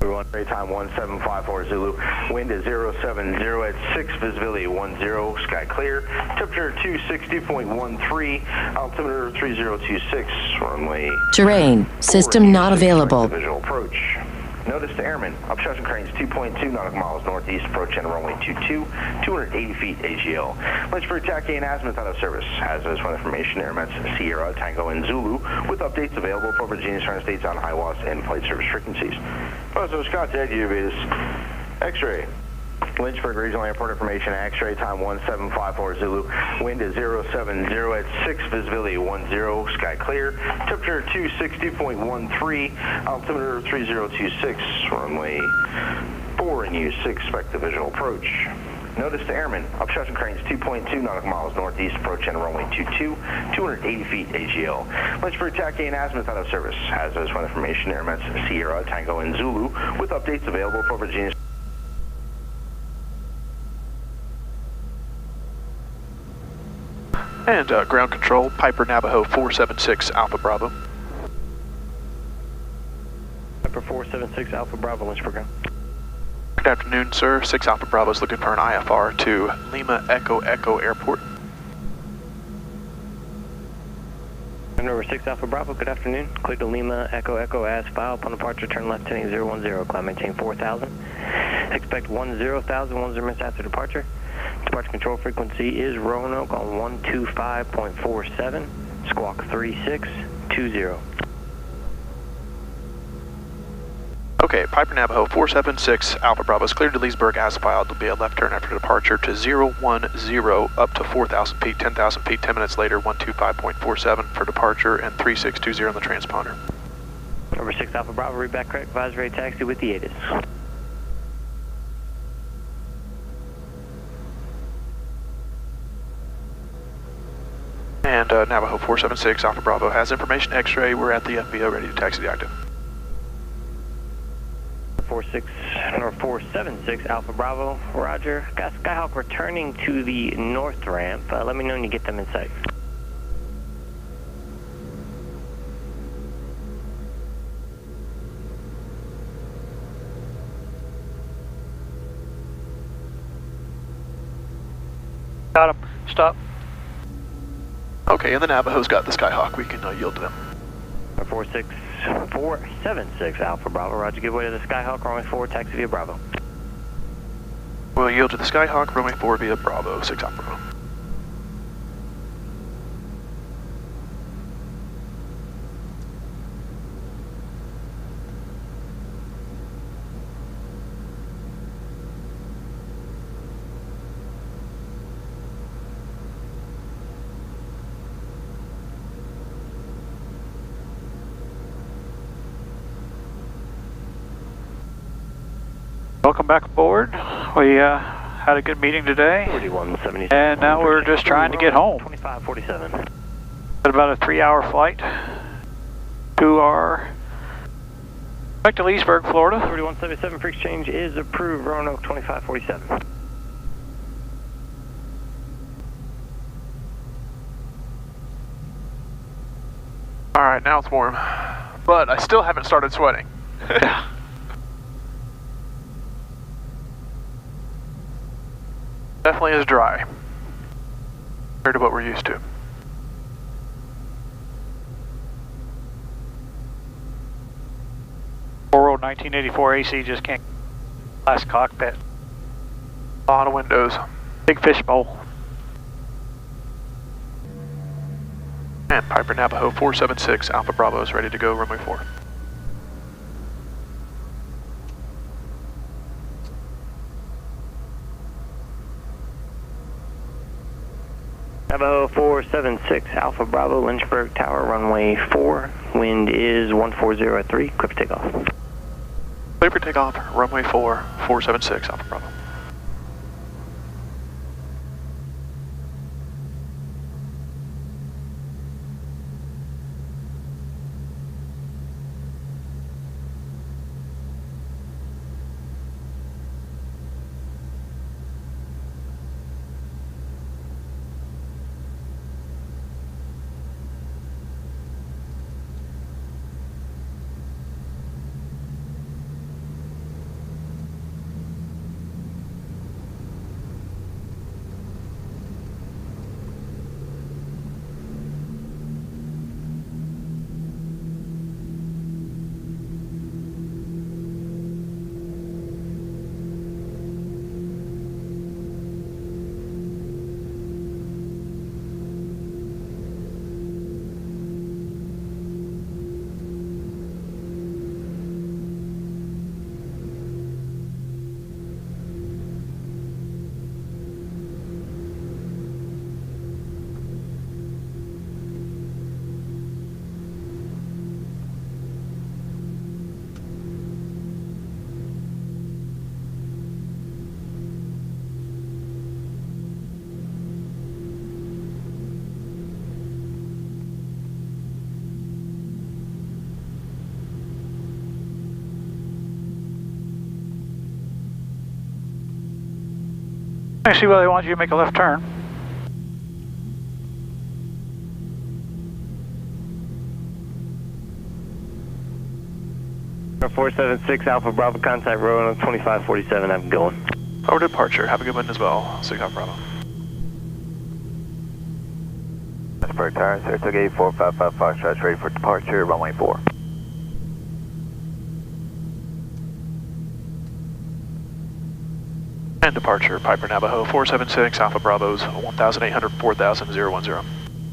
Time 1754 Zulu, wind is 070 at 6, visibility 10, sky clear, temperature 260.13, altimeter 3026, runway. Terrain, system not available. Visual approach. Notice to airmen, obstruction cranes 2.2 nautical miles northeast, approach and runway 22, 280 feet AGL. Leesburg, taxi and azimuth out of service. Hazardous one information, Airmets Sierra, Tango, and Zulu, with updates available for Virginia United States on high WAAS and flight service frequencies. Positive contact, UVs. X-ray. Lynchburg Regional Airport information, X-ray time 1754 Zulu, wind is 070 at 6, visibility 10, sky clear, temperature 260.13, altimeter 3026, runway 4 and use 6, expect the visual approach. Notice to airmen, obstruction cranes 2.2 nautical miles northeast, approach and runway 22, 280 feet AGL. Lynchburg, taxi and azimuth out of service. Hazardous one information, Airmets Sierra, Tango, and Zulu, with updates available for Virginia. And ground control, Piper Navajo 476 Alpha Bravo. Piper 476 Alpha Bravo, Lynchburg ground. Good afternoon, sir. 6 Alpha Bravo is looking for an IFR to Lima Echo Echo Airport. Number 6 Alpha Bravo, good afternoon. Clear to Lima Echo Echo as filed. Upon departure, turn left heading 010, climb maintain 4000. Expect 10,000, 10 minutes after departure. Departure control frequency is Roanoke on 125.47, squawk 3620. Okay, Piper Navajo 476 Alpha Bravo is cleared to Leesburg as filed. There'll be a left turn after departure to 010 up to 4,000 feet, 10,000 feet, 10 minutes later, 125.47 for departure and 3620 on the transponder. Number 6 Alpha Bravo, read back correct, advisory taxi with the ATIS. And Navajo 476 Alpha Bravo has information X-ray. We're at the FBO ready to taxi the active. 476 Alpha Bravo, roger. Got Skyhawk returning to the north ramp. Let me know when you get them in sight. Got him. Stop. Okay, and the Navajo's got the Skyhawk. We can yield to them. 476 Alpha Bravo, roger. Give way to the Skyhawk, runway 4, taxi via Bravo. We'll yield to the Skyhawk, runway 4 via Bravo, 6 Alpha Bravo. Welcome back aboard. We had a good meeting today, and now we're just trying to get home. 2547. Had about a 3-hour flight to our back to Leesburg, Florida. 3177 for exchange is approved. Roanoke 2547. All right, now it's warm, but I still haven't started sweating. Definitely is dry compared to what we're used to. Oral 1984 AC just can't glass cockpit. A lot of windows. Big fishbowl. And Piper Navajo 476 Alpha Bravo is ready to go, runway 4. Navajo 476 Alpha Bravo, Lynchburg Tower, runway 4. Wind is 140 at 3. Clear for takeoff. Clear for takeoff, runway 4, 476 Alpha Bravo. Actually, well, they want you to make a left turn. Our 476 Alpha Bravo, contact road on 2547, I'm going. Over departure, have a good one as well, 6 Alpha Bravo. Leesburg Tower, Saratoga 8455 Foxtrot, ready for departure, runway 4. And departure, Piper Navajo 476 Alpha Bravos 1800 4000 010.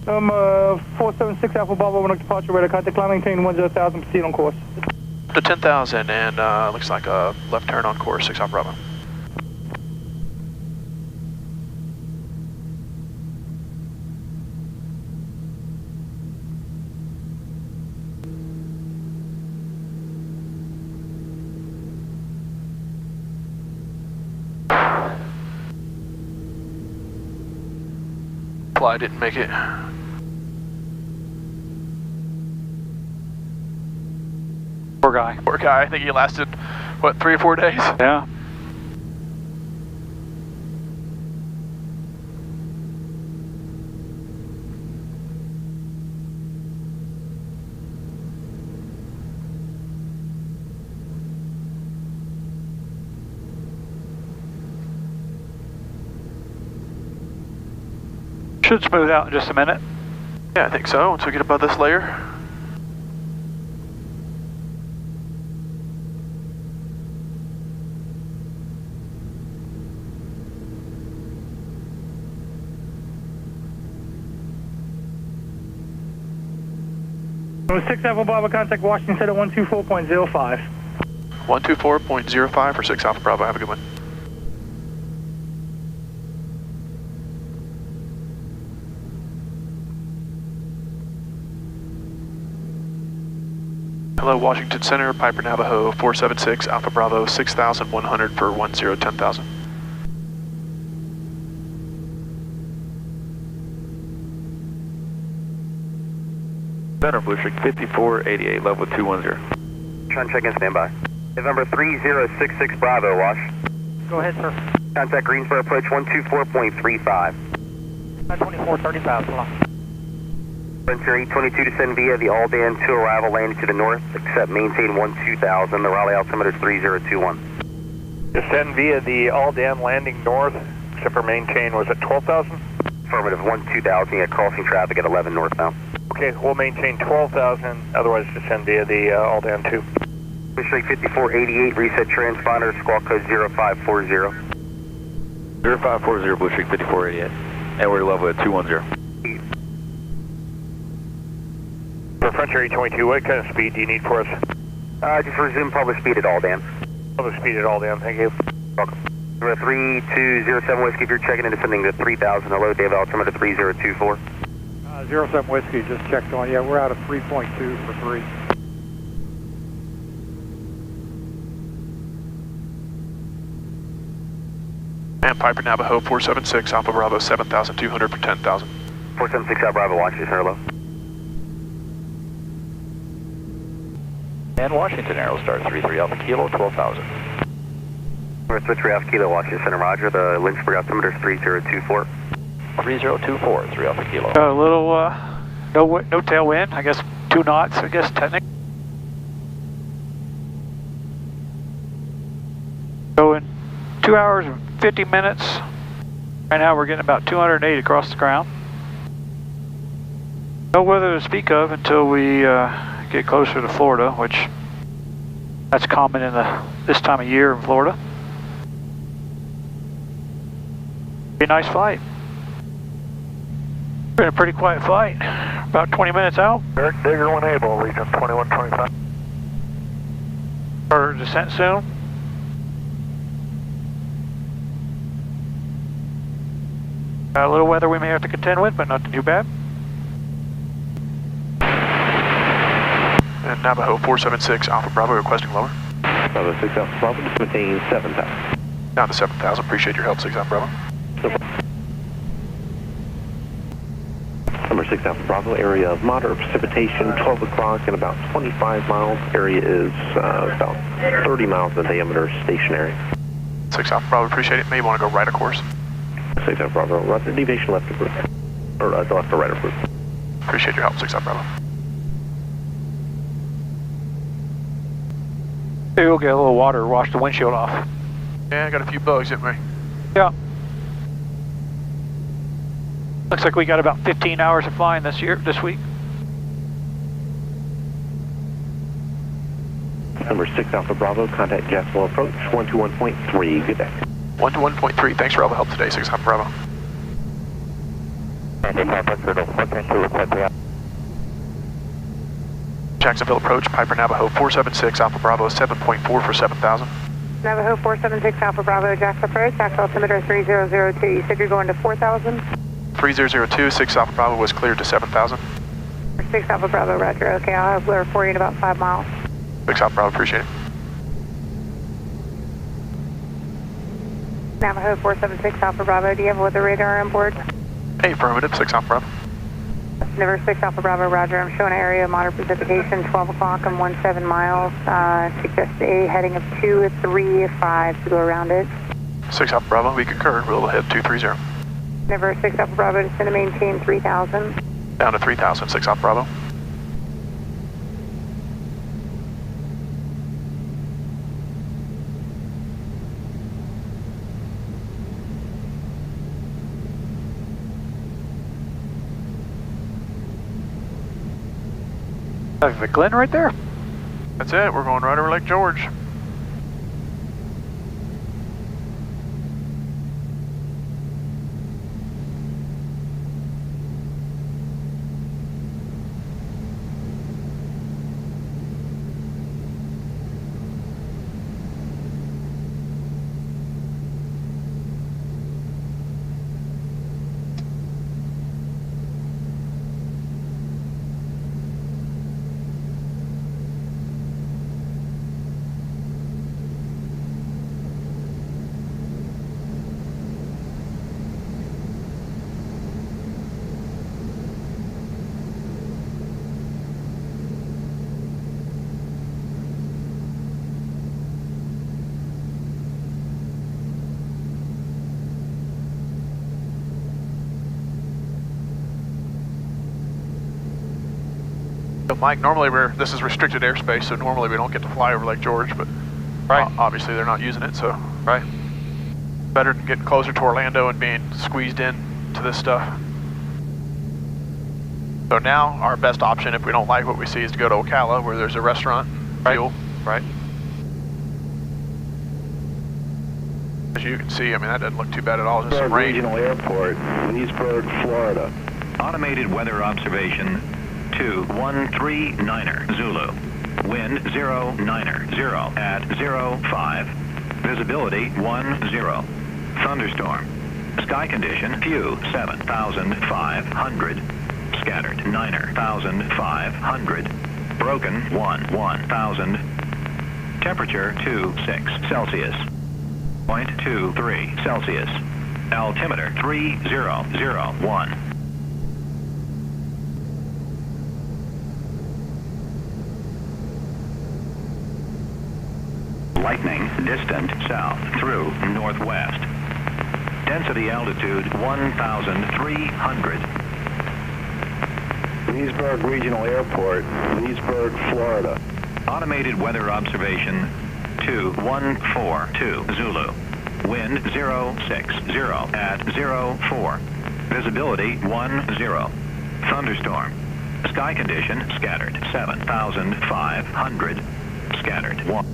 476 Alpha Bravo, when departure radar, contact climb, maintain 10,000, proceed on course. To 10,000 and looks like a left turn on course, 6 Alpha Bravo. Fly didn't make it. Poor guy. Poor guy, I think he lasted, what, 3 or 4 days? Yeah. Should smooth out in just a minute. Yeah, I think so, once we get above this layer. Number 6 Alpha Bravo, contact Washington Center 124.05. 124.05 for 6 Alpha Bravo, have a good one. Hello, Washington Center, Piper Navajo 476 Alpha Bravo 6100 for 10,000. Center, Blue Streak 5488, level 210. Trying to check in, standby. November 3066 Bravo, Wash. Go ahead, sir. Contact Greensboro, approach 124.35. 2435, hold on. Frontier 822 descend via the Aldan to arrival, landing to the north, except maintain 12,000, the Raleigh altimeter is 3021. Descend via the Aldan landing north, except for maintain, was it 12,000? Affirmative, 12,000, yeah, crossing traffic at 11 northbound. Okay, we'll maintain 12,000, otherwise descend via the Aldan 2. Blue Streak 5488, reset transponder, squawk code 0540. 0540, Blue Streak 5488, and we're level at 210. For Frontier 822, what kind of speed do you need for us? Just resume public speed at Aldan. Public speed at Aldan, thank you. Welcome. 3207 Whiskey, if you're checking in, descending to 3000, hello, Dave, altimeter 3024. 07 Whiskey, just checked on. Yeah, we're out of 3.2 for 3. And Piper Navajo 476 Alpha Bravo 7200 for 10,000. 476 Alpha Bravo, watch this, hello. And Washington Aerostar 33 Alpha Kilo 12,000. We're 3 Alpha Kilo, watch this, Center Roger, the Leesburg altimeter is 3024. 3024, 3 Alpha Kilo. A little, no tailwind, I guess 2 knots, I guess, technically. So in 2 hours and 50 minutes, right now we're getting about 208 across the ground. No weather to speak of until we get closer to Florida, which that's common in this time of year in Florida. Be a nice flight. Been a pretty quiet flight. About 20 minutes out. Eric Digger 1 Able, region 2125. For descent soon. Got a little weather we may have to contend with, but not too bad. And Navajo 476 Alpha Bravo requesting lower. Bravo 6 Alpha Bravo, maintain 7,000. Down to 7,000, appreciate your help, 6 Alpha Bravo. Number 6 Alpha Bravo, area of moderate precipitation, 12 o'clock and about 25 miles. Area is about 30 miles in diameter, stationary. 6 Alpha Bravo, appreciate it. May want to go right, of course. 6 Alpha Bravo, roger, deviation left approved. Or left or right approved. Appreciate your help, 6 Alpha Bravo. Maybe we'll get a little water, wash the windshield off. Yeah, I got a few bugs, didn't we? Yeah. Looks like we got about 15 hours of flying this week. Number 6 Alpha Bravo, contact Jacksonville approach, 121.3, good day. 121.3, thanks for all the help today, 6 Alpha Bravo. Jacksonville approach, Piper Navajo 476, Alpha Bravo 7.4 for 7,000. Navajo 476 Alpha Bravo, Jacksonville approach, actual altimeter 3002. You said you're going to 4,000? 3002, 6 Alpha Bravo was cleared to 7,000. 6 Alpha Bravo, roger. Okay, I'll have blur for you in about 5 miles. 6 Alpha Bravo, appreciate it. Navajo 476 Alpha Bravo, do you have a weather radar on board? Hey, affirmative, 6 Alpha Bravo. Number 6 Alpha Bravo, roger. I'm showing an area of moderate precipitation, 12 o'clock and 17 miles. Suggest a heading of 235 to go around it. 6 Alpha Bravo, we concur, we'll head 230. Number 6 Alpha Bravo, descend to maintain 3,000. Down to 3,000, 6 Alpha Bravo. The Glen right there. That's it, we're going right over Lake George. So Mike, normally this is restricted airspace, so normally we don't get to fly over Lake George, but obviously they're not using it, so better than getting closer to Orlando and being squeezed in to this stuff. So now our best option, if we don't like what we see, is to go to Ocala, where there's a restaurant, fuel. Right. As you can see, I mean, that doesn't look too bad at all, just some rain. Regional Airport, Leesburg, Florida. Automated weather observation 2139er Zulu. Wind 090 at 05. Visibility 10. Thunderstorm. Sky condition few 7,500. Scattered 9,500. Broken 1,000. Temperature 26 Celsius. 0.23 Celsius. Altimeter 3001. Lightning distant south through northwest. Density altitude 1,300. Leesburg Regional Airport, Leesburg, Florida. Automated weather observation 2142 Zulu. Wind 060 at 04. Visibility 10. Thunderstorm. Sky condition scattered 7,500. Scattered 1.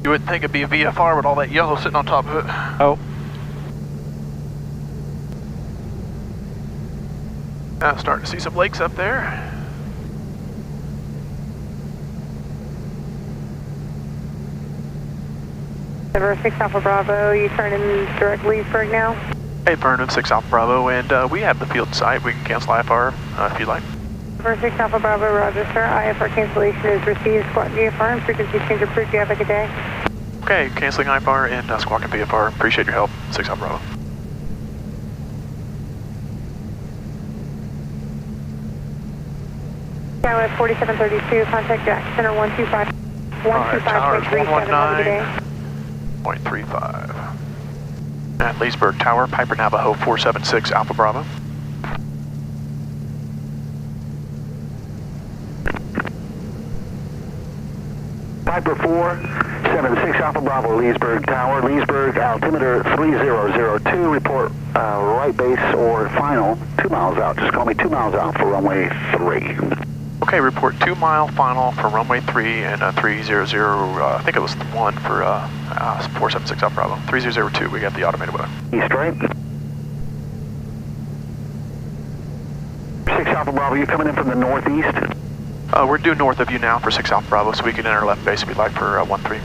You wouldn't think it'd be a VFR with all that yellow sitting on top of it. Oh. Now starting to see some lakes up there. Number 6 Alpha Bravo, you turning direct Leesburg now? Hey, Vernon, 6 Alpha Bravo, and we have the field site. We can cancel IFR if you'd like. Number 6 Alpha Bravo, roger, sir. IFR cancellation is received. Squawk VFR and frequency change approved. You have a good day. Okay, canceling IFR and squawking VFR. Appreciate your help, 6 Alpha Bravo. KLYH 4732, contact Jack Center 125. 125.37, 119.35. At Leesburg Tower, Piper Navajo 476 Alpha Bravo. Piper 476 Alpha Bravo, Leesburg Tower, Leesburg, altimeter 3002, report right base or final, 2 miles out. Just call me 2 miles out for runway 3. Okay, report 2 mile final for runway 3 and 300, I think it was 1 for 476 Alpha Bravo. 3002, we got the automated window. East right. 6 Alpha Bravo, you coming in from the northeast? We're due north of you now for 6 Alpha Bravo, so we can enter left base if you'd like for 13.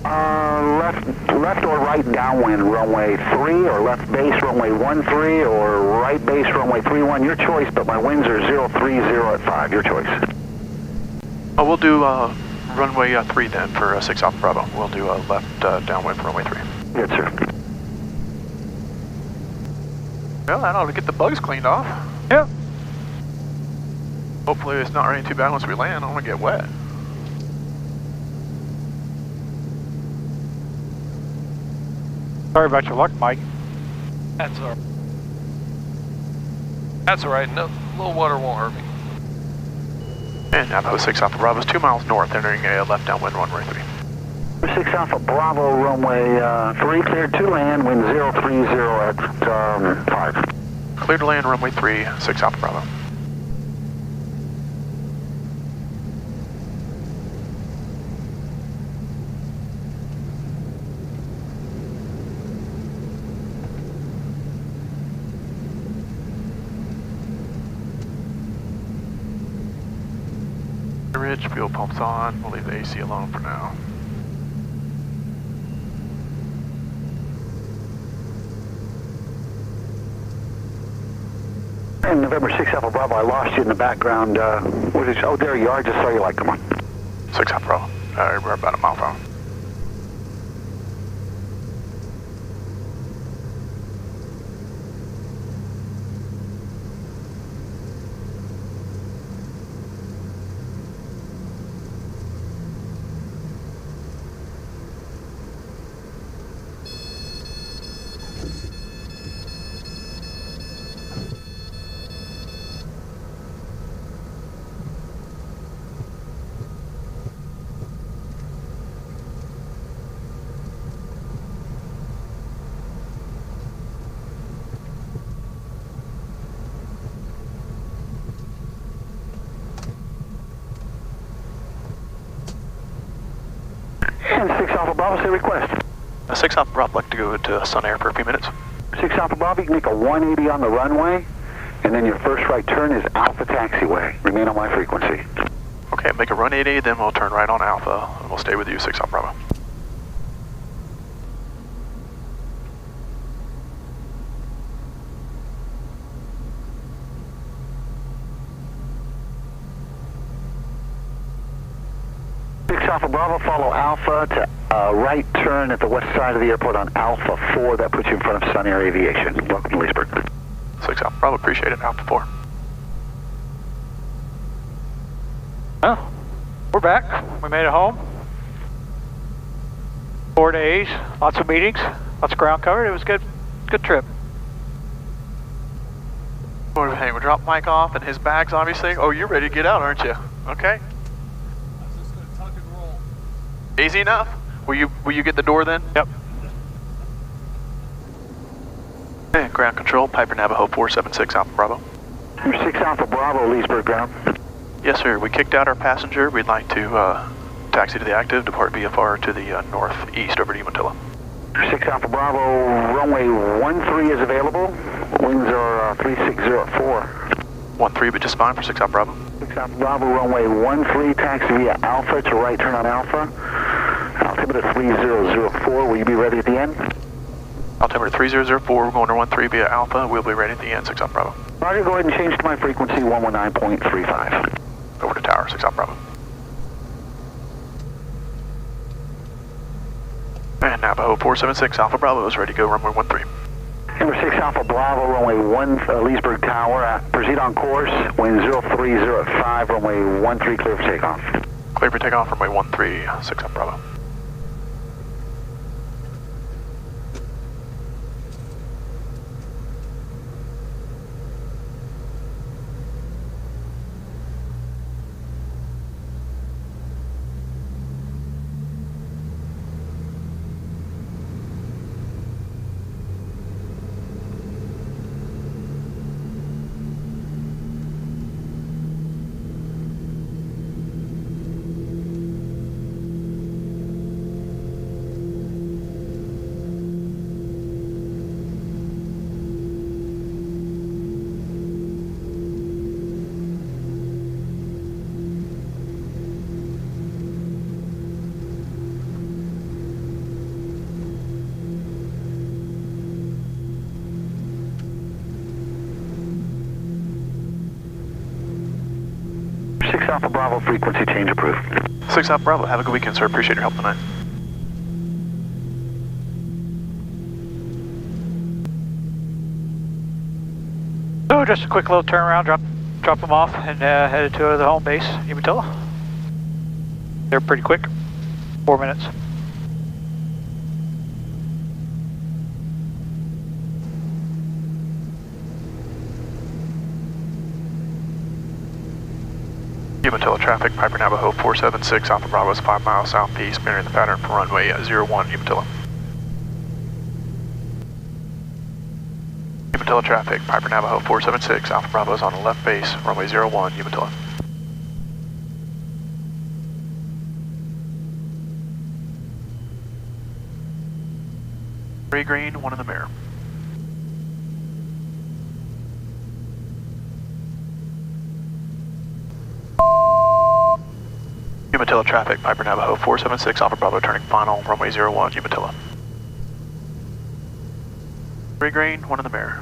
Left or right downwind runway 3, or left base runway 13, or right base runway 31, your choice, but my winds are 030 at 5, your choice. Oh, we'll do runway 3 then for 6 Alpha Bravo. We'll do left downwind for runway 3. Good, sir. Well, that ought to get the bugs cleaned off. Yep. Hopefully it's not raining too bad once we land. I don't want to get wet. Sorry about your luck, Mike. That's all right. That's all right. No, a little water won't hurt me. And Navajo 6 Alpha Bravo is 2 miles north, entering a left downwind runway 3. 6 Alpha Bravo, runway 3, cleared to land, wind 030 at 5. Clear to land, runway 3, 6 Alpha Bravo. Ridge, fuel pumps on. We'll leave the AC alone for now. And November 6 Alpha Bravo, I lost you in the background. Oh, there you are. I just saw you light. Come on. 6 Alpha Bravo. We're about a mile from. And 6 Alpha Bravo, say request. 6 Alpha Bravo, I'd like to go to Sun Air for a few minutes. 6 Alpha Bravo, you can make a 180 on the runway, and then your first right turn is Alpha Taxiway. Remain on my frequency. Okay, make a run 80, then we'll turn right on Alpha, and we'll stay with you, 6 Alpha Bravo. Alpha Bravo, follow Alpha to right turn at the west side of the airport on Alpha 4. That puts you in front of Sun Air Aviation. Welcome to Leesburg. 6 Alpha Bravo, appreciate it. Alpha 4. Well, we're back. We made it home. 4 days, lots of meetings, lots of ground covered. It was good trip. What do we think? We'll drop Mike off and his bags, obviously. Oh, you're ready to get out, aren't you? Okay. Easy enough. Will you get the door then? Yep. Okay, ground control, Piper Navajo 476 Alpha Bravo. 6 Alpha Bravo, Leesburg ground. Yes, sir. We kicked out our passenger. We'd like to taxi to the active, depart VFR to the northeast over to Umatilla. 6 Alpha Bravo, runway 13 is available. Winds are 360 at 4. 13, but just fine for 6 Alpha Bravo. 6 Alpha Bravo, runway 13, taxi via Alpha to right turn on Alpha. Altimeter 3004, will you be ready at the end? Altimeter 3004, we're going to 13 via Alpha. We'll be ready at the end, 6 Alpha Bravo. Roger, go ahead and change to my frequency, 119.35. Over to tower, 6 Alpha Bravo. And Navajo 476 Alpha Bravo is ready to go, runway 13. Number 6 Alpha Bravo, runway 1, Leesburg Tower, proceed on course, wind 030 at 5, runway 13, clear for takeoff. Clear Clear for takeoff runway 136 Alpha Bravo. Alpha Bravo, frequency change approved. 6 Alpha Bravo, have a good weekend, sir. Appreciate your help tonight. So just a quick little turnaround, drop them off and headed to the home base, Umatilla. They're pretty quick, 4 minutes. Umatilla traffic, Piper Navajo 476 Alpha Bravo is 5 miles southeast, mirroring the pattern for runway 01 Umatilla. Umatilla traffic, Piper Navajo 476 Alpha Bravo is on the left base, runway 01 Umatilla. Three green, one in the mirror. Umatilla traffic, Piper Navajo 476 Alpha Bravo turning final, runway 01 Umatilla. Three green, one in the mirror.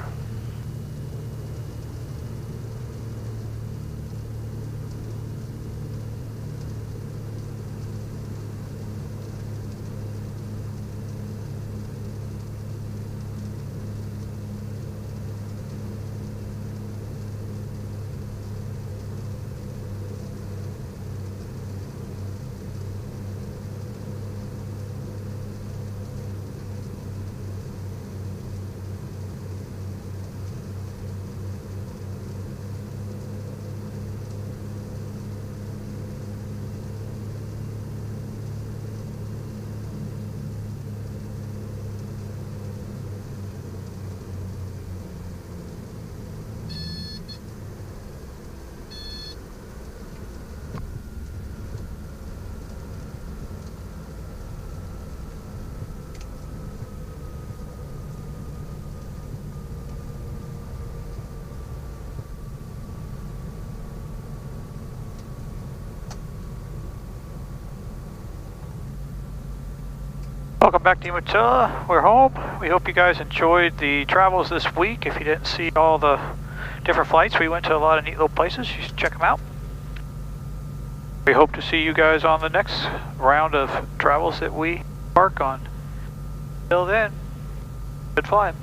Welcome back to Umatilla. We're home. We hope you guys enjoyed the travels this week. If you didn't see all the different flights, we went to a lot of neat little places. You should check them out. We hope to see you guys on the next round of travels that we embark on. Till then, good flying.